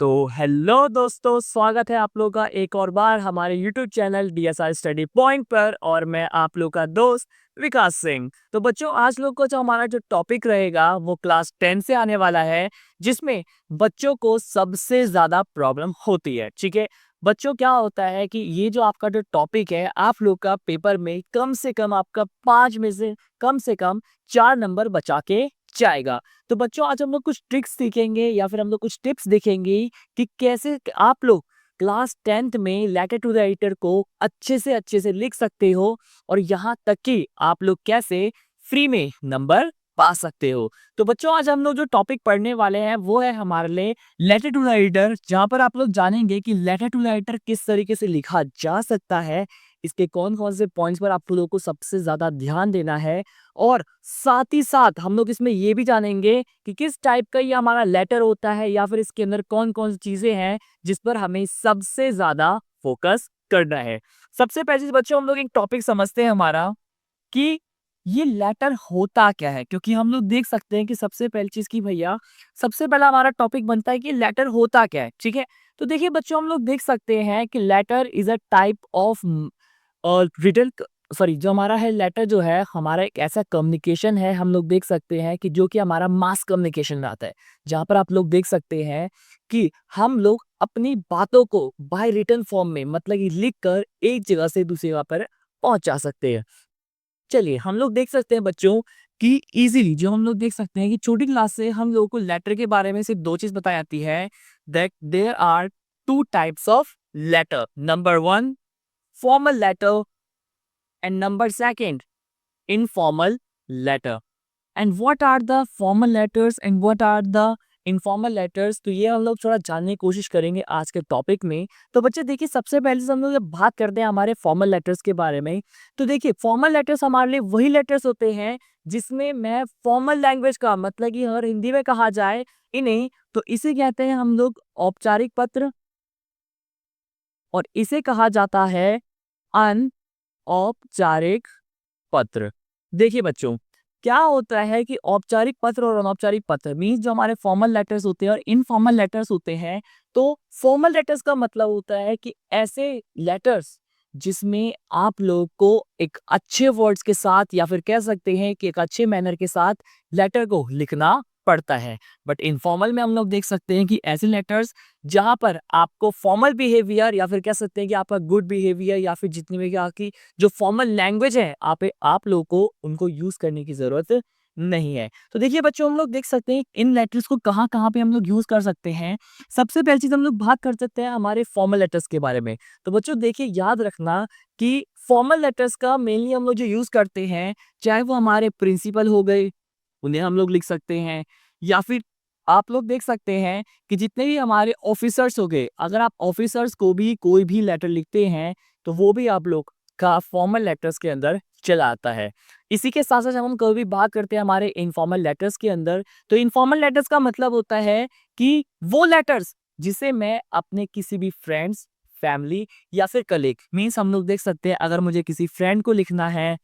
तो हेलो दोस्तों, स्वागत है आप लोगों का एक और बार हमारे YouTube channel DSR study point पर। और मैं आप लोगों का दोस्त विकास सिंह। तो बच्चों, आज लोग को जो हमारा जो टॉपिक रहेगा वो क्लास 10 से आने वाला है, जिसमें बच्चों को सबसे ज़्यादा प्रॉब्लम होती है। ठीक है बच्चों, क्या होता है कि ये जो आपका जो टॉपिक है, आप लोग का पेपर में कम से कम आपका 5 में से कम 4 नंबर बचा के जाएगा। तो बच्चों, आज हम लोग कुछ ट्रिक्स सीखेंगे या फिर हम लोग कुछ टिप्स देखेंगे कि कैसे आप लोग क्लास 10th में लेटर टू द एडिटर को अच्छे से लिख सकते हो, और यहाँ तक कि आप लोग कैसे फ्री में नंबर पा सकते हो। तो बच्चों, आज हम लोग जो टॉपिक पढ़ने वाले हैं वो है हमारे लिए लेटर टू द एडिटर, जहां पर आप लोग जानेंगे कि लेटर टू द एडिटर किस तरीके से लिखा जा सकता है, इसके कौन कौन से पॉइंट्स पर आप लोगों को सबसे ज्यादा ध्यान देना है, और साथ ही साथ हम लोग इसमें ये भी जानेंगे कि किस टाइप का ये हमारा लेटर होता है, या फिर इसके अंदर कौन कौन सी चीजें हैं जिस पर हमें सबसे ज्यादा फोकस करना है। सबसे पहले बच्चों, हम लोग एक टॉपिक समझते हैं हमारा कि ये लेटर होता क्या है, क्योंकि हम लोग देख सकते हैं कि सबसे पहली चीज की भैया, सबसे पहला हमारा टॉपिक बनता है कि लेटर होता क्या है। ठीक है, तो देखिए बच्चों, हम लोग देख सकते हैं कि letter is a type of written, sorry, जो हमारा है लेटर जो है हमारा एक ऐसा कम्युनिकेशन है, हम लोग देख सकते हैं कि जो कि हमारा मास कम्युनिकेशन में आता है, जहां पर आप लोग देख सकते हैं कि हम लोग अपनी बातों को बाय रिटन फॉर्म में, मतलब कि लिख कर एक जगह से दूसरी जगह पर पहुंचा सकते हैं। चलिए, हम लोग देख सकते हैं बच्चों कि इजीली जो हम लोग देख सकते हैं कि छोटी क्लास से हम लोगों को लेटर के बारे में सिर्फ दो चीज बताई जाती है, that there are two types of letter. Number one, formal letter, and number second, informal letter. And what are the formal letters and what are the informal letters, तो ये हम लोग थोड़ा जानने की कोशिश करेंगे आज के टॉपिक में। तो बच्चे देखिए, सबसे पहले से हम लोग जब बात करते हैं हमारे फॉर्मल लेटर्स के बारे में, तो देखिए फॉर्मल लेटर्स हमारे लिए वही लेटर्स होते हैं जिसमें मैं फॉर्मल लैंग्वेज का, मतलब कि अगर हिंदी में कहा जाए इन्हें, तो इसे कहते हैं हम लोग औपचारिक पत्र, और इसे कहा जाता है औपचारिक पत्र। देखिए बच्चों, क्या होता है कि औपचारिक पत्र और अनौपचारिक पत्र मीन्स जो हमारे फॉर्मल लेटर्स होते हैं और इनफॉर्मल लेटर्स होते हैं। तो फॉर्मल लेटर्स का मतलब होता है कि ऐसे लेटर्स जिसमें आप लोग को एक अच्छे वर्ड्स के साथ, या फिर कह सकते हैं कि एक अच्छे मैनर के साथ लेटर को लिखना पड़ता है। बट इनफॉर्मल में हम लोग देख सकते हैं कि ऐसे लेटर्स जहां पर आपको फॉर्मल बिहेवियर, या फिर कह सकते हैं कि आपका गुड बिहेवियर, या फिर जितनी भी आपकी जो फॉर्मल लैंग्वेज है, आप लोगों को उनको यूज करने की जरूरत नहीं है। तो देखिए बच्चों, हम लोग देख सकते हैं इन लेटर्स को कहाँ कहाँ पे हम लोग यूज कर सकते हैं। सबसे पहली चीज हम लोग बात कर सकते हैं हमारे फॉर्मल लेटर्स के बारे में। तो बच्चों देखिए, याद रखना कि फॉर्मल लेटर्स का मेनली हम लोग जो यूज करते हैं, चाहे वो हमारे प्रिंसिपल हो गए, उन्हें हम लोग लिख सकते हैं, या फिर आप लोग देख सकते हैं कि जितने भी हमारे ऑफिसर्स हो गए, अगर आप ऑफिसर्स को भी कोई भी लेटर लिखते हैं तो वो भी आप लोग का फॉर्मल लेटर्स के अंदर चला आता है। इसी के साथ साथ हम कभी बात करते हैं हमारे इनफॉर्मल लेटर्स के अंदर, तो इनफॉर्मल लेटर्स का मतलब होता है कि वो लेटर्स जिसे मैं अपने किसी भी फ्रेंड्स, फैमिली या फिर कलीग, मीन्स हम लोग देख सकते हैं अगर मुझे किसी फ्रेंड को लिखना है,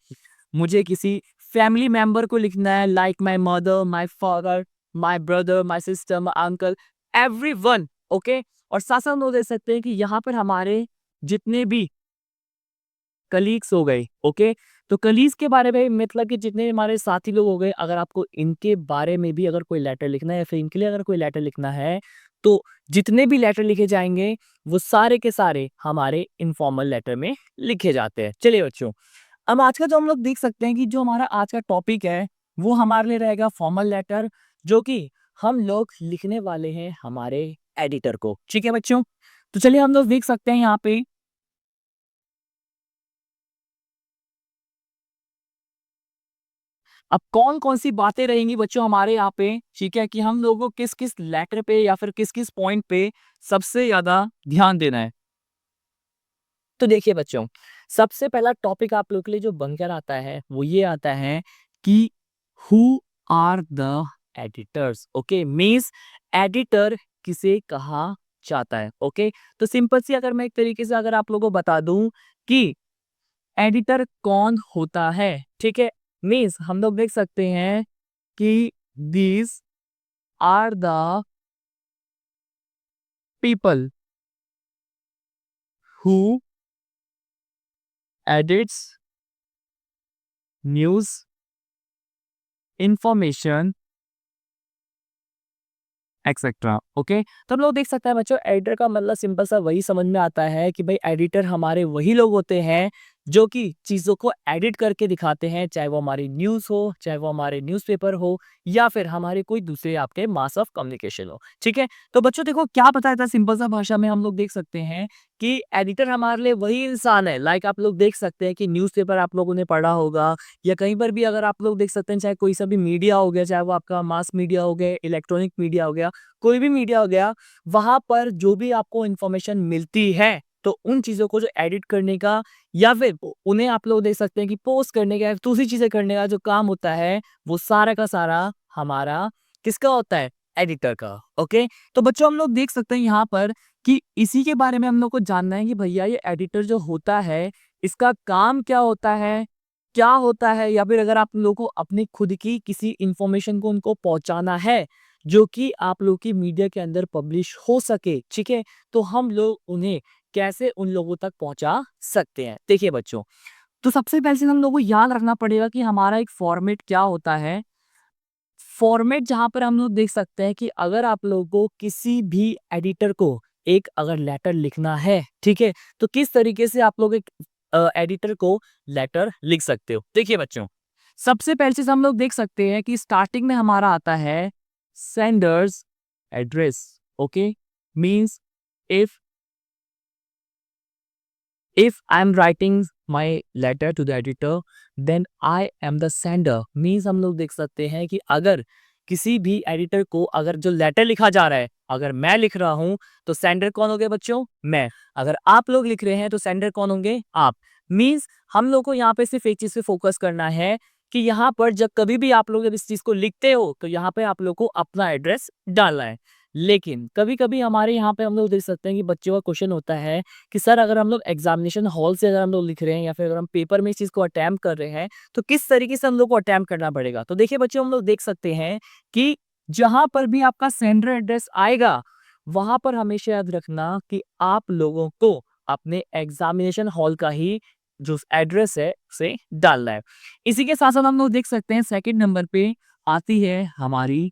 मुझे किसी फैमिली मेंबर को लिखना है, like my mother, my father, my brother, my sister, my uncle, everyone, okay. और साथ साथ हम लोग देख सकते हैं कि यहाँ पर हमारे जितने भी कलीग्स हो गए, ओके। तो कलीग्स के बारे में मतलब कि जितने हमारे साथी लोग हो गए, अगर आपको इनके बारे में भी अगर कोई लेटर लिखना है, या फिर इनके लिए अगर कोई लेटर लिखना है, तो जितने भी लेटर लिखे जाएंगे वो सारे के सारे हमारे इनफॉर्मल लेटर में लिखे जाते हैं। चलिए बच्चों, अब आज का जो हम लोग देख सकते हैं कि जो हमारा आज का टॉपिक है वो हमारे लिए रहेगा फॉर्मल लेटर, जो कि हम लोग लिखने वाले हैं हमारे एडिटर को। ठीक है बच्चों, तो चलिए हम लोग देख सकते हैं यहाँ पे अब कौन कौन सी बातें रहेंगी बच्चों हमारे यहाँ पे। ठीक है, कि हम लोगों को किस किस लेटर पे या फिर किस किस पॉइंट पे सबसे ज्यादा ध्यान देना है। तो देखिए बच्चों, सबसे पहला टॉपिक आप लोग के लिए जो बनकर आता है वो ये आता है कि who are the editors. Okay, means editor किसे कहा जाता है। ओके, तो सिंपल सी अगर मैं एक तरीके से अगर आप लोगों को बता दूं कि एडिटर कौन होता है, ठीक है, मीन्स हम लोग देख सकते हैं कि these are the people who edits news information etcetera. Okay, तो हम लोग देख सकते हैं बच्चों, एडिटर का मतलब सिंपल सा वही समझ में आता है कि भाई एडिटर हमारे वही लोग होते हैं जो कि चीज़ों को एडिट करके दिखाते हैं, चाहे वो हमारी न्यूज़ हो, चाहे वो हमारे न्यूज़पेपर हो, या फिर हमारे कोई दूसरे आपके मास ऑफ कम्युनिकेशन हो। ठीक है, तो बच्चों देखो क्या बताया था, सिंपल सा भाषा में हम लोग देख सकते हैं कि एडिटर हमारे लिए वही इंसान है। लाइक आप लोग देख सकते हैं कि न्यूज़पेपर आप लोगों ने पढ़ा होगा, या कहीं पर भी अगर आप लोग देख सकते हैं, चाहे कोई सा भी मीडिया हो गया, चाहे वो आपका मास मीडिया हो गया, इलेक्ट्रॉनिक मीडिया हो गया, कोई भी मीडिया हो गया, वहां पर जो भी आपको इंफॉर्मेशन मिलती है, तो उन चीजों को जो एडिट करने का, या फिर उन्हें आप लोग देख सकते हैं कि पोस्ट करने का, दूसरी चीजें करने का जो काम होता है, वो सारा का सारा हमारा किसका होता है? एडिटर का। ओके, तो बच्चों हम लोग देख सकते हैं यहाँ पर कि इसी के बारे में हम लोग को जानना है कि भैया ये एडिटर जो होता है, इसका काम क्या होता है, क्या होता है, या फिर अगर आप लोगों को अपनी खुद की किसी इंफॉर्मेशन को उनको पहुंचाना है जो कि आप लोग की मीडिया के अंदर पब्लिश हो सके, ठीक है, तो हम लोग उन्हें कैसे उन लोगों तक पहुंचा सकते हैं। देखिए बच्चों, तो सबसे पहले चीज़ हम लोगों को याद रखना पड़ेगा कि हमारा एक फॉर्मेट क्या होता है। फॉर्मेट जहां पर हम लोग देख सकते हैं कि अगर आप लोगों को किसी भी एडिटर को एक अगर लेटर लिखना है, ठीक है, तो किस तरीके से आप लोग एक एडिटर को लेटर लिख सकते हो। देखिए बच्चों, सबसे पहले चीज हम लोग देख सकते हैं कि स्टार्टिंग में हमारा आता है sender's address. Okay, means if I am writing my letter to the editor, then I am the sender। Means हम लोग देख सकते हैं कि अगर किसी भी एडिटर को अगर जो लेटर लिखा जा रहा है, अगर मैं लिख रहा हूं, तो सेंडर कौन हो गए बच्चों? मैं। अगर आप लोग लिख रहे हैं तो सेंडर कौन होंगे? आप। मीन्स हम लोग को यहाँ पे सिर्फ एक चीज पे फोकस करना है कि यहाँ पर जब कभी भी आप लोग जब इस चीज को लिखते हो, तो यहाँ पे आप लोग को अपना एड्रेस डालना है। लेकिन कभी कभी हमारे यहाँ पे हम लोग देख सकते हैं कि बच्चों का क्वेश्चन होता है कि सर अगर हम लोग एग्जामिनेशन हॉल से अगर हम लोग लिख रहे हैं, या फिर अगर हम पेपर में इस चीज को अटेम्प्ट कर रहे हैं, तो किस तरीके से हम लोग को अटेम्प्ट करना पड़ेगा। तो देखिए बच्चों, हम लोग देख सकते हैं कि जहां पर भी आपका सेंडर एड्रेस आएगा, वहां पर हमेशा याद रखना कि आप लोगों को अपने एग्जामिनेशन हॉल का ही जो एड्रेस है उसे डालना है। इसी के साथ साथ हम लोग देख सकते हैं सेकंड नंबर पे आती है हमारी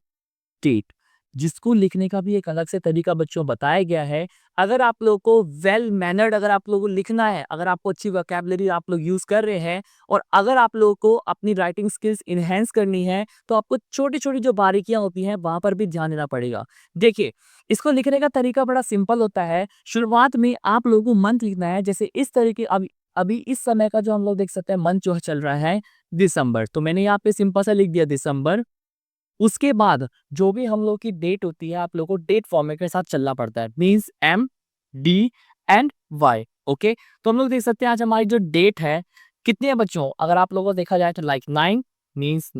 डेट, जिसको लिखने का भी एक अलग से तरीका बच्चों बताया गया है। अगर आप लोगों को वेल मैनर्ड अगर आप लोगों को लिखना है, अगर आपको अच्छी वोकैबुलरी आप लोग यूज कर रहे हैं, और अगर आप लोगों को अपनी राइटिंग स्किल्स इनहेंस करनी है, तो आपको छोटी छोटी जो बारीकियां होती हैं वहां पर भी ध्यान देना पड़ेगा। देखिए, इसको लिखने का तरीका बड़ा सिंपल होता है। शुरुआत में आप लोगों को मंथ लिखना है, जैसे इस तरीके अभी अभी इस समय का जो हम लोग देख सकते हैं मंथ जो चल रहा है दिसंबर, तो मैंने यहाँ पे सिंपल सा लिख दिया दिसंबर। उसके बाद जो भी हम लोग की डेट होती है, आप लोग को डेट फॉर्मेट के साथ चलना पड़ता है, means M D and Y. Okay, तो हम लोग देख सकते हैं आज हमारी जो डेट है कितनी है बच्चों, अगर आप लोगों को देखा जाए तो लाइक 9, मीन्स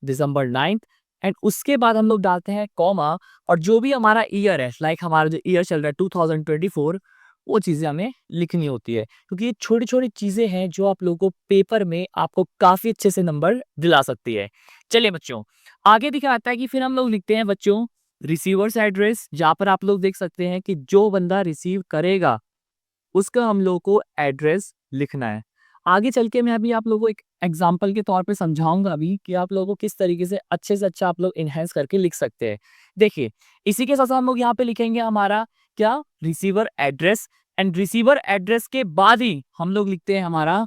दिसंबर 9। एंड उसके बाद हम लोग डालते हैं कॉमा, और जो भी हमारा ईयर है, लाइक हमारा जो ईयर चल रहा है 2024, वो चीजें हमें लिखनी होती है, क्योंकि ये छोटी छोटी चीजें हैं जो आप लोगों को पेपर में आपको काफी अच्छे से नंबर दिला सकती है। चलिए बच्चों, आगे दिखा आता है कि फिर हम लोग लिखते हैं बच्चों रिसीवर्स एड्रेस, जहां पर आप लोग देख सकते हैं कि जो बंदा रिसीव करेगा उसका हम लोग को एड्रेस लिखना है। आगे चल के मैं अभी आप लोगों को एक एग्जाम्पल के तौर पे समझाऊंगा अभी कि आप लोगों को किस तरीके से अच्छा आप लोग इनहेंस करके लिख सकते हैं। देखिए, इसी के साथ साथ हम लोग यहाँ पे लिखेंगे हमारा क्या, receiver address. And receiver address के बाद ही हम लोग लिखते हैं हमारा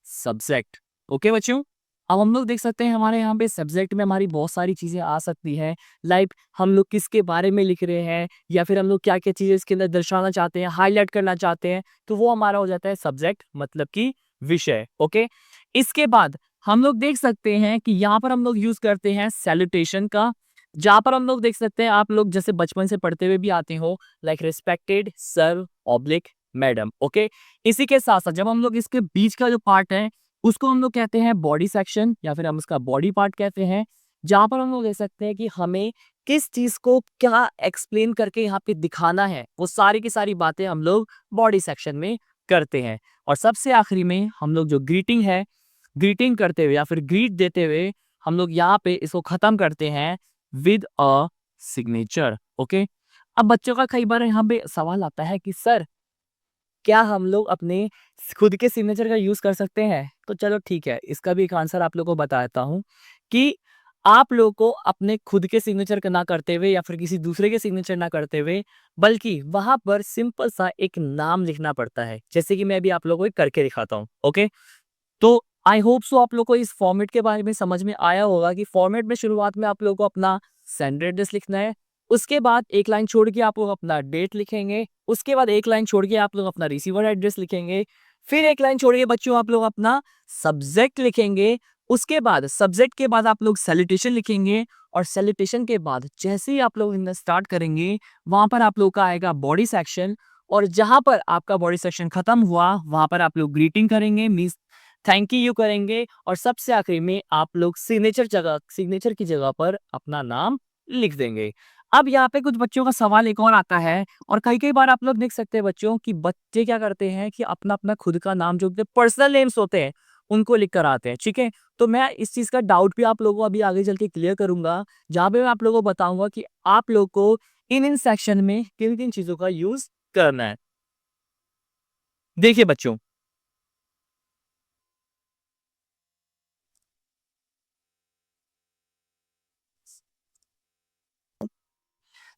सब्जेक्ट। ओके बच्चों, अब हम लोग देख सकते हैं हमारे यहाँ पे सब्जेक्ट में हमारी बहुत सारी चीजें आ सकती है। लाइक हम लोग किसके बारे में लिख रहे हैं, या फिर हम लोग क्या क्या चीजें इसके अंदर दर्शाना चाहते हैं, हाईलाइट करना चाहते हैं, तो वो हमारा हो जाता है सब्जेक्ट, मतलब कि विषय। ओके, इसके बाद हम लोग देख सकते हैं कि यहाँ पर हम लोग यूज करते हैं सैल्यूटेशन का, जहां पर हम लोग देख सकते हैं आप लोग जैसे बचपन से पढ़ते हुए भी आते हो, like respected sir oblique madam. Okay, इसी के साथ साथ जब हम लोग इसके बीच का जो पार्ट है उसको हम लोग कहते हैं बॉडी सेक्शन, या फिर हम उसका बॉडी पार्ट कहते हैं, जहां पर हम लोग देख सकते हैं कि हमें किस चीज को क्या एक्सप्लेन करके यहाँ पे दिखाना है, वो सारी की सारी बातें हम लोग बॉडी सेक्शन में करते हैं। और सबसे आखिरी में हम लोग जो ग्रीटिंग है, ग्रीटिंग करते हुए या फिर ग्रीट देते हुए हम लोग यहाँ पे इसको खत्म करते हैं विद अ सिग्नेचर। ओके, अब बच्चों का कई बार यहाँ पे सवाल आता है कि सर, क्या हम लोग अपने खुद के सिग्नेचर का यूज़ कर सकते हैं? तो चलो ठीक है, इसका भी एक आंसर आप लोगों को बताता हूँ कि आप लोगों को अपने खुद के सिग्नेचर का ना करते हुए या फिर किसी दूसरे के सिग्नेचर ना करते हुए, बल्कि वहाँ पर सिंपल सा एक नाम लिखना पड़ता है। जैसे कि मैं अभी आप लोगों को करके दिखाता हूँ, ओके? तो आई होप सो आप लोग को इस फॉर्मेट के बारे में समझ में आया होगा कि फॉर्मेट में शुरुआत में आप लोगों को अपना सेंडर एड्रेस लिखना है। उसके बाद एक लाइन छोड़ के आप लोग अपना डेट लिखेंगे। उसके बाद एक लाइन छोड़ के आप लोग अपना रिसीवर एड्रेस लिखेंगे। फिर एक लाइन छोड़ के बच्चों आप लोग अपना सब्जेक्ट लिखेंगे। उसके बाद सब्जेक्ट के बाद आप लोग सैल्यूटेशन लिखेंगे और सैल्यूटेशन के बाद जैसे ही आप लोग लिखना स्टार्ट करेंगे, वहां पर आप लोग का आएगा बॉडी सेक्शन और जहां पर आपका बॉडी सेक्शन खत्म हुआ, वहां पर आप लोग ग्रीटिंग करेंगे, मीन्स थैंक यू करेंगे और सबसे आखिरी में आप लोग सिग्नेचर की जगह पर अपना नाम लिख देंगे। अब यहाँ पे कुछ बच्चों का सवाल एक और आता है और कई-कई बार आप लोग देख सकते हैं बच्चों कि बच्चे क्या करते हैं कि अपना-अपना खुद का नाम जो उनके पर्सनल नेम्स होते हैं, उनको लिख कर आते हैं, ठीक है? तो मैं इस चीज़ का डाउट भी आप लोगों को अभी आगे चल के क्लियर करूँगा, जहाँ पे मैं आप लोगों को बताऊँगा कि आप लोग को इन-इन सेक्शन में किन-किन चीज़ों का यूज़ करना है। देखिए बच्चों,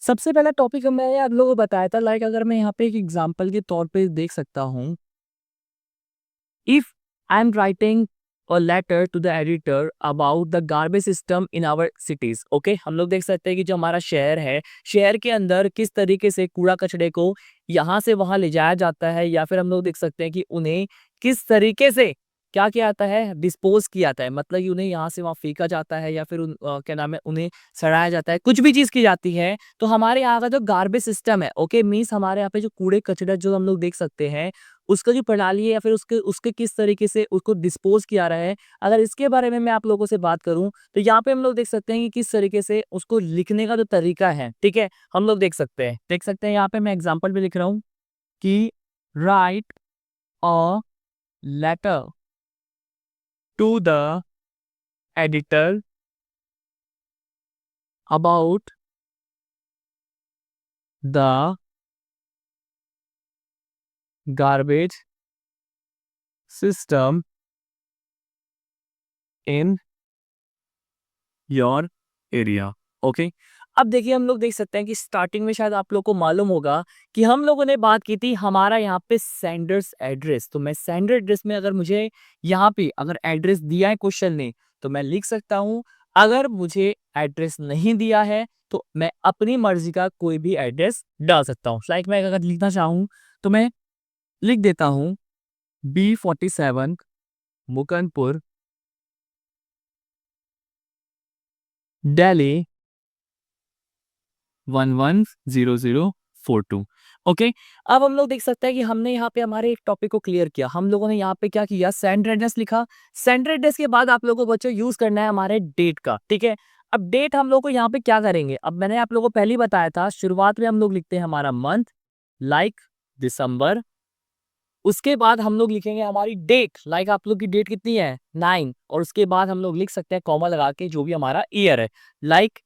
सबसे पहला टॉपिक मैंने आप लोगों को बताया था, लाइक अगर मैं यहाँ पे एक एग्जांपल के तौर पे देख सकता हूँ, if I am writing a letter to the editor about the garbage system in our cities, okay, हम लोग देख सकते हैं कि जो हमारा शहर है, शहर के अंदर किस तरीके से कूड़ा कचड़े को यहाँ से वहां ले जाया जाता है, या फिर हम लोग देख सकते हैं कि उन्हें किस तरीके से क्या किया जाता है, डिस्पोज किया जाता है, मतलब कि उन्हें यहाँ से वहां फेंका जाता है या फिर क्या नाम है, उन्हें सड़ाया जाता है, कुछ भी चीज की जाती है। तो हमारे यहाँ का जो गार्बेज सिस्टम है, ओके, मीन्स हमारे यहाँ पे जो कूड़े कचरा जो हम लोग देख सकते हैं, उसका जो प्रणाली है या फिर उसके उसके किस तरीके से उसको डिस्पोज किया रहा है, अगर इसके बारे में मैं आप लोगों से बात करूं, तो यहाँ पे हम लोग देख सकते हैं कि किस तरीके से उसको लिखने का जो तरीका है, ठीक है, हम लोग देख सकते हैं यहाँ पे मैं एग्जांपल भी लिख रहा हूँ कि write a letter to the editor about the garbage system in your area, okay. अब देखिए हम लोग देख सकते हैं कि स्टार्टिंग में शायद आप लोग को मालूम होगा कि हम लोगों ने बात की थी हमारा यहाँ पे सेंडर्स एड्रेस, तो मैं सेंडर एड्रेस में अगर मुझे यहाँ पे अगर एड्रेस दिया है क्वेश्चन ने, तो मैं लिख सकता हूँ। अगर मुझे एड्रेस नहीं दिया है तो मैं अपनी मर्जी का कोई भी एड्रेस डाल सकता हूँ। लाइक मैं अगर लिखना चाहूँ तो मैं लिख देता हूँ B47 मुकनपुर, दिल्ली 110042, ओके। अब हम लोग देख सकते हैं कि हमने यहाँ पे हमारे एक टॉपिक को क्लियर किया। हम लोगों ने यहाँ पे क्या किया, सेंडर एड्रेस लिखा। सेंडर एड्रेस के बाद आप लोगों को बच्चों यूज करना है हमारे डेट का, ठीक है। अब डेट हम लोग को यहाँ पे क्या करेंगे, अब मैंने आप लोगों को पहले ही बताया था, शुरुआत में हम लोग लिखते हैं हमारा मंथ, लाइक दिसंबर। उसके बाद हम लोग लिखेंगे हमारी डेट, लाइक आप लोग की डेट कितनी है 9, और उसके बाद हम लोग लिख सकते हैं कॉमा लगा के जो भी हमारा ईयर है, like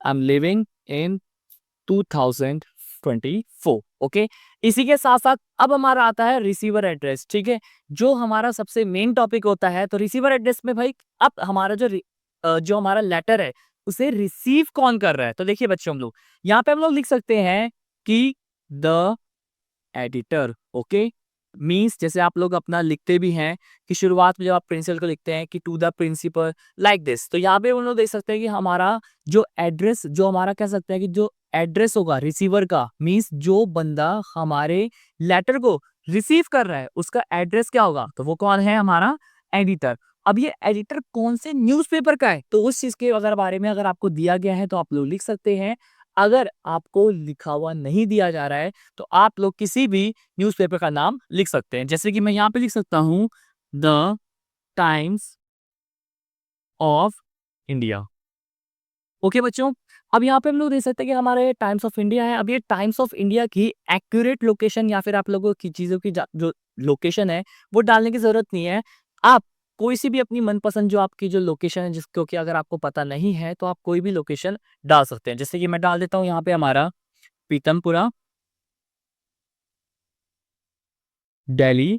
I am living in 2024, okay. इसी के साथ साथ अब हमारा आता है रिसीवर एड्रेस, ठीक है, जो हमारा सबसे मेन टॉपिक होता है। तो रिसीवर एड्रेस में भाई अब हमारा जो हमारा लेटर है उसे रिसीव कौन कर रहा है, तो देखिए बच्चों हम लोग यहाँ पे हम लोग लिख सकते हैं कि द एडिटर, ओके। मीन्स जैसे आप लोग अपना लिखते भी हैं कि शुरुआत में जब आप प्रिंसिपल को लिखते हैं कि to the principal, like this, तो यहाँ पे हम लोग देख सकते हैं कि हमारा जो एड्रेस, जो हमारा कह सकते हैं कि जो एड्रेस होगा रिसीवर का, मीन्स जो बंदा हमारे लेटर को रिसीव कर रहा है उसका एड्रेस क्या होगा, तो वो कौन है, हमारा एडिटर। अब ये एडिटर कौन से न्यूज़पेपर का है, तो उस चीज के अगर बारे में अगर आपको दिया गया है तो आप लोग लिख सकते हैं। अगर आपको लिखा हुआ नहीं दिया जा रहा है तो आप लोग किसी भी न्यूज़पेपर का नाम लिख सकते हैं, जैसे कि मैं यहाँ पे लिख सकता हूँ the times of India, okay बच्चों। अब यहाँ पे हम लोग देख सकते हैं कि हमारे टाइम्स ऑफ इंडिया है। अब ये टाइम्स ऑफ इंडिया की एक्यूरेट लोकेशन या फिर आप लोगों की चीज़ों की जो लोकेशन है वो डालने की ज़रूरत नहीं है। आप कोई सी भी अपनी मनपसंद जो आपकी जो लोकेशन है, जिसको कि अगर आपको पता नहीं है तो आप कोई भी लोकेशन डाल सकते हैं। जैसे कि मैं डाल देता हूँ यहाँ पे हमारा Pitampura, Delhi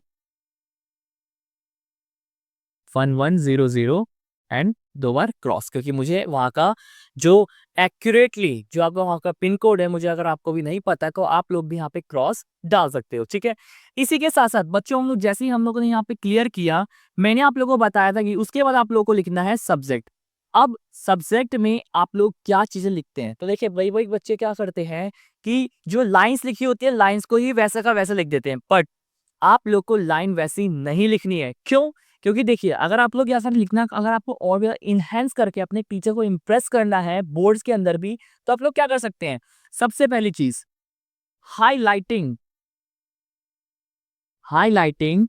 1100 and 2 bar cross, क्योंकि मुझे वहाँ का जो एक्यूरेटली जो आपका वहाँ का पिन कोड है, मुझे अगर आपको भी नहीं पता है तो आप लोग भी यहाँ पे क्रॉस डाल सकते हो, ठीक है। इसी के साथ साथ बच्चों हम लोग जैसे ही हम लोगों ने यहाँ पे क्लियर किया, मैंने आप लोगों को बताया था कि उसके बाद आप लोगों को लिखना है सब्जेक्ट। अब सब्जेक्ट में आप लोग क्या चीजें लिखते हैं, तो देखिए वही वही बच्चे क्या करते हैं कि जो लाइंस लिखी होती है लाइंस को ही वैसा का वैसा लिख देते हैं, बट आप लोग को लाइन वैसी नहीं लिखनी है। क्यों? क्योंकि देखिए अगर आप लोग ऐसा लिखना, अगर आपको और भी इनहेंस करके अपने टीचर को इम्प्रेस करना है बोर्ड्स के अंदर भी, तो आप लोग क्या कर सकते हैं, सबसे पहली चीज हाईलाइटिंग। हाईलाइटिंग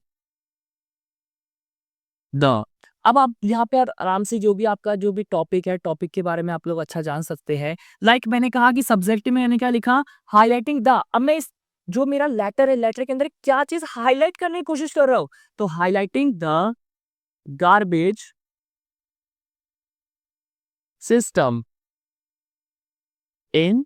द, अब आप यहाँ पे आराम से जो भी आपका जो भी टॉपिक है, टॉपिक के बारे में आप लोग अच्छा जान सकते हैं। लाइक मैंने कहा कि सब्जेक्ट में मैंने क्या लिखा, हाईलाइटिंग द। अब मैं इस जो मेरा लेटर है, लेटर के अंदर क्या चीज हाईलाइट करने की कोशिश कर रहा हूं, तो highlighting the garbage system in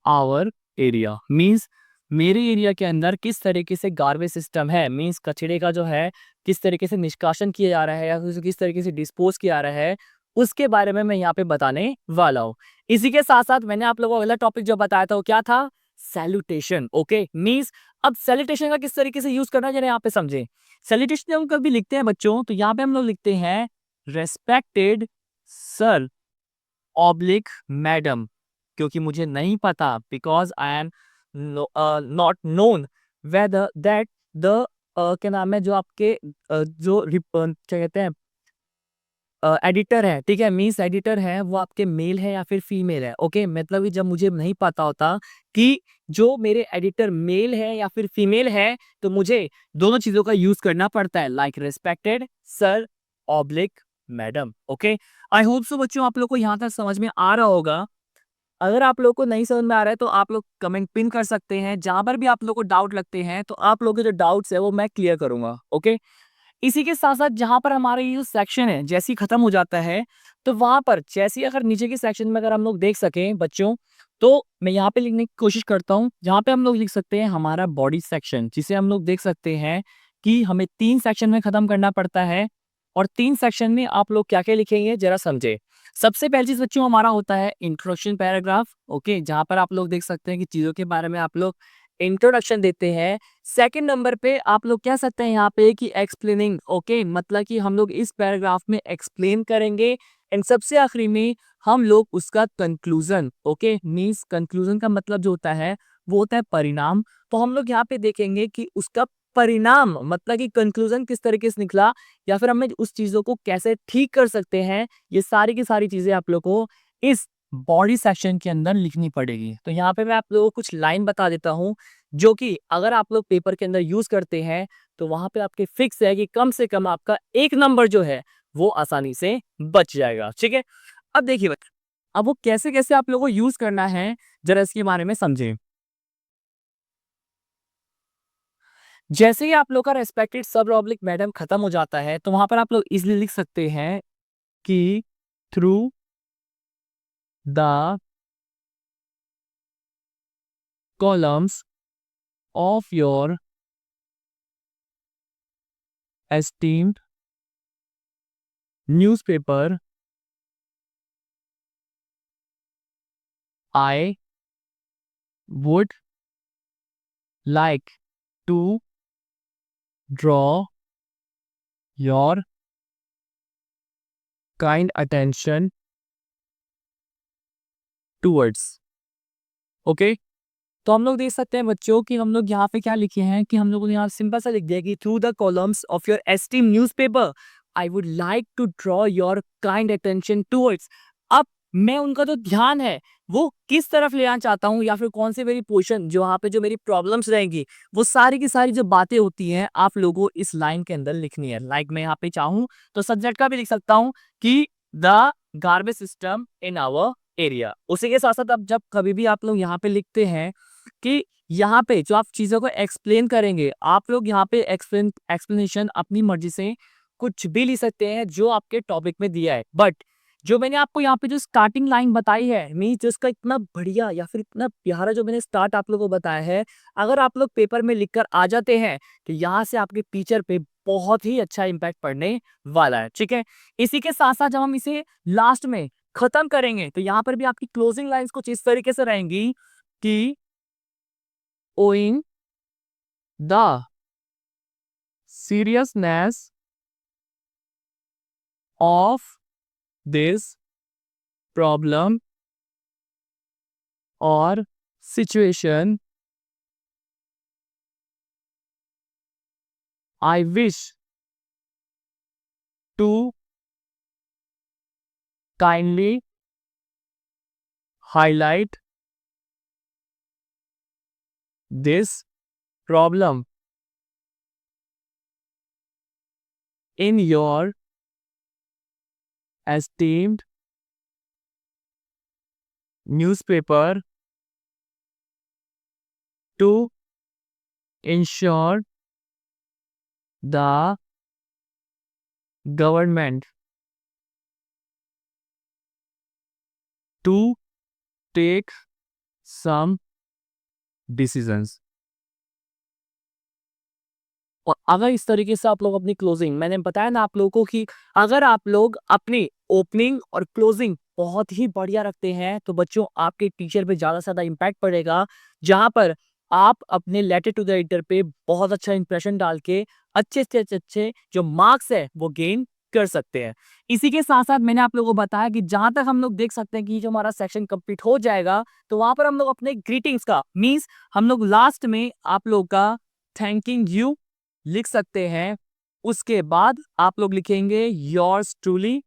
our area. Means मेरे एरिया के अंदर किस तरीके से गार्बेज सिस्टम है, मीन्स कचरे का जो है किस तरीके से निष्कासन किया जा रहा है या फिर किस तरीके से डिस्पोज किया जा रहा है, उसके बारे में मैं यहाँ पे बताने वाला हूँ। इसी के साथ साथ मैंने आप लोगों को अगला टॉपिक जो बताया था वो क्या था, सैल्यूटेशन। ओके, मीन्स अब सैल्यूटेशन का किस तरीके से यूज करना है जरा यहाँ पे समझे। सैल्यूटेशन हम कभी लिखते हैं बच्चों, तो यहाँ पे हम लोग लिखते हैं रेस्पेक्टेड सर ऑब्लिक मैडम, क्योंकि मुझे नहीं पता, because I am not known whether that the क्या नाम है जो आपके क्या कहते हैं एडिटर है, ठीक है, मीन्स एडिटर है वो आपके मेल है या फिर फीमेल है। ओके, मतलब कि जब मुझे नहीं पता होता कि जो मेरे एडिटर मेल है या फिर फीमेल है, तो मुझे दोनों चीजों का यूज करना पड़ता है, like respected sir oblique madam. Okay, I hope so बच्चों आप लोग को यहाँ तक समझ में आ रहा होगा। अगर आप लोग को नहीं समझ में आ रहा है तो आप लोग कमेंट पिन कर सकते हैं, जहां पर भी आप लोग को डाउट लगते हैं तो आप लोगों के जो डाउट्स है वो मैं क्लियर करूंगा। ओके, इसी के साथ साथ जहां पर हमारा ये जो सेक्शन है जैसे ही खत्म हो जाता है, तो वहां पर जैसे ही अगर नीचे के सेक्शन में अगर हम लोग देख सकें बच्चों, तो मैं यहाँ पे लिखने की कोशिश करता हूँ, जहां पे हम लोग लिख सकते हैं हमारा बॉडी सेक्शन, जिसे हम लोग देख सकते हैं कि हमें 3 सेक्शन में खत्म करना पड़ता है। और 3 सेक्शन में आप लोग क्या क्या लिखेंगे जरा समझे। सबसे पहली चीज बच्चों हमारा होता है इंट्रोडक्शन पैराग्राफ। ओके, जहां पर आप लोग देख सकते हैं कि चीजों के बारे में आप लोग इंट्रोडक्शन देते हैं। सेकंड नंबर पे आप लोग कह सकते हैं यहाँ पे कि एक्सप्लेनिंग। ओके, मतलब कि हम लोग इस पैराग्राफ में एक्सप्लेन करेंगे। एंड सबसे आखिरी में हम लोग उसका कंक्लूजन। ओके, मीन्स कंक्लूजन का मतलब जो होता है वो होता है परिणाम। तो हम लोग यहाँ पे देखेंगे कि उसका परिणाम मतलब कि कंक्लूजन किस तरीके से निकला, या फिर हमें उस चीजों को कैसे ठीक कर सकते हैं। ये सारी की सारी चीजें आप लोग को इस बॉडी सेक्शन के अंदर लिखनी पड़ेगी। तो यहाँ पे मैं आप लोगों को कुछ लाइन बता देता हूँ, जो कि अगर आप लोग पेपर के अंदर यूज करते हैं तो वहां पे आपके फिक्स है कि कम से कम आपका 1 नंबर जो है वो आसानी से बच जाएगा। ठीक है, अब देखिए बच्चों, अब वो कैसे कैसे आप लोगों को यूज करना है जरा इसके बारे में समझें। जैसे ही आप लोग का रेस्पेक्टेड सब ऑब्लिक मैडम खत्म हो जाता है, तो वहां पर आप लोग इजिली लिख सकते हैं कि through the columns of your esteemed newspaper I would like to draw your kind attention towards। Okay, तो हम लोग देख सकते हैं बच्चों कि हम लोग यहाँ पे क्या लिखे हैं कि हम लोगों ने यहाँ सिंपल सा लिख दिया कि through the columns of your esteem newspaper I would like to draw your kind attention towards. अब मैं उनका जो ध्यान है वो किस तरफ ले जाना चाहता हूँ, या फिर कौन से मेरी पोर्शन जो वहाँ पे जो मेरी प्रॉब्लम्स रहेंगी, वो सारी की सारी जो बातें होती हैं आप लोगों को इस लाइन के अंदर लिखनी है। लाइक मैं यहाँ पे चाहूँ तो सब्जेक्ट का भी लिख सकता हूँ कि the garbage system in our area. उसी के साथ साथ अब जब कभी भी आप लोग यहाँ पे लिखते हैं कि यहाँ पे जो आप चीजों को एक्सप्लेन करेंगे, आप लोग यहाँ पे एक्सप्लेनेशन अपनी मर्जी से कुछ भी लिख सकते हैं जो आपके टॉपिक में दिया है, बट जो मैंने आपको यहाँ पे जो स्टार्टिंग लाइन बताई है, मीन्स जिसका इतना बढ़िया या फिर इतना प्यारा जो मैंने स्टार्ट आप लोगों को बताया है, अगर आप लोग पेपर में लिख कर आ जाते हैं तो यहाँ से आपके टीचर पे बहुत ही अच्छा इम्पैक्ट पड़ने वाला है। ठीक है, इसी के साथ साथ जब हम इसे लास्ट में खत्म करेंगे तो यहाँ पर भी आपकी क्लोजिंग लाइंस कुछ इस तरीके से रहेंगी कि owing the seriousness of this problem or situation, I wish to kindly highlight this problem in your esteemed newspaper to ensure the government to take some decisions। और अगर इस तरीके से आप लोग अपनी क्लोजिंग, मैंने बताया ना आप लोगों को कि अगर आप लोग अपनी ओपनिंग और क्लोजिंग बहुत ही बढ़िया रखते हैं तो बच्चों आपके टीचर पे ज़्यादा से ज़्यादा इम्पैक्ट पड़ेगा, जहाँ पर आप अपने लेटर टू द एडिटर पे बहुत अच्छा इंप्रेशन डाल के अच्छे से अच्छे जो मार्क्स है वो गेन कर सकते हैं। इसी के साथ साथ मैंने आप लोगों को बताया कि जहाँ तक हम लोग देख सकते हैं कि जो हमारा सेक्शन कंप्लीट हो जाएगा तो वहाँ पर हम लोग अपने ग्रीटिंग्स का मीन्स हम लोग लास्ट में आप लोग का थैंकिंग यू लिख सकते हैं। उसके बाद आप लोग लिखेंगे योर्स ट्रूली,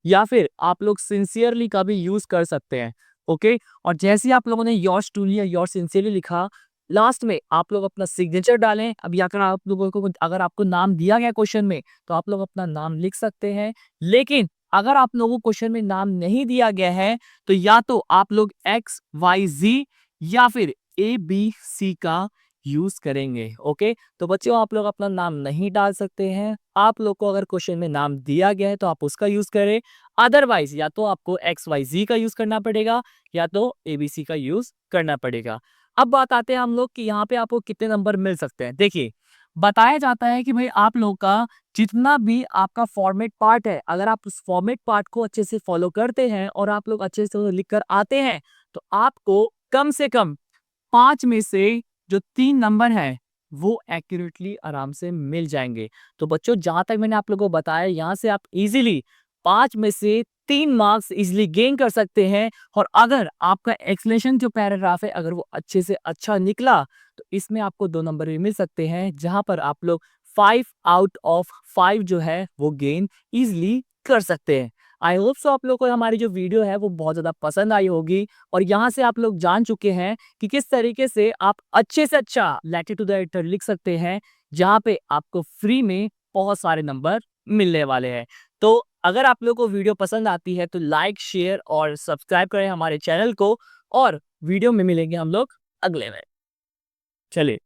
या फिर आप लोग सिंसियरली का भी यूज कर सकते हैं। ओके, और जैसे ही आप लोगों ने योर्स ट्रूली या योर्स सिंसियरली लिखा, लास्ट में आप लोग अपना सिग्नेचर डालें। अब या आप लोगों को अगर आपको नाम दिया गया क्वेश्चन में तो आप लोग अपना नाम लिख सकते हैं, लेकिन अगर आप लोगों को क्वेश्चन में नाम नहीं दिया गया है तो या तो आप लोग XYZ या फिर ABC का यूज करेंगे। ओके, तो बच्चों आप लोग अपना नाम नहीं डाल सकते हैं। आप लोग को अगर क्वेश्चन में नाम दिया गया है तो आप उसका यूज करें, अदरवाइज या तो आपको XYZ का यूज करना पड़ेगा या तो ABC का यूज करना पड़ेगा। अब बात आते हैं हम लोग कि यहाँ पे आपको कितने नंबर मिल सकते हैं। देखिए, बताया जाता है कि भाई आप लोग का जितना भी आपका फॉर्मेट पार्ट है, अगर आप उस फॉर्मेट पार्ट को अच्छे से फॉलो करते हैं और आप लोग अच्छे से लिख कर आते हैं तो आपको कम से कम 5 में से जो 3 नंबर हैं वो एक्यूरेटली आराम से मिल जाएंगे। तो बच्चों जहाँ तक मैंने आप लोगों को बताया, यहाँ से आप इजीली 5 में से 3 मार्क्स इजीली गेन कर सकते हैं। और अगर आपका एक्सप्लेनेशन जो पैराग्राफ है अगर वो अच्छे से अच्छा निकला तो इसमें आपको 2 नंबर भी मिल सकते हैं, जहाँ पर आप लोग 5 आउट ऑफ 5 जो है वो गेन इजीली कर सकते हैं। आई होप सो आप लोग को हमारी जो वीडियो है वो बहुत ज़्यादा पसंद आई होगी और यहाँ से आप लोग जान चुके हैं कि किस तरीके से आप अच्छे से अच्छा लेटर टू द एडिटर लिख सकते हैं, जहाँ पे आपको फ्री में बहुत सारे नंबर मिलने वाले हैं। तो अगर आप लोग को वीडियो पसंद आती है तो लाइक, शेयर और सब्सक्राइब करें हमारे चैनल को, और वीडियो में मिलेंगे हम लोग अगले में। चलिए।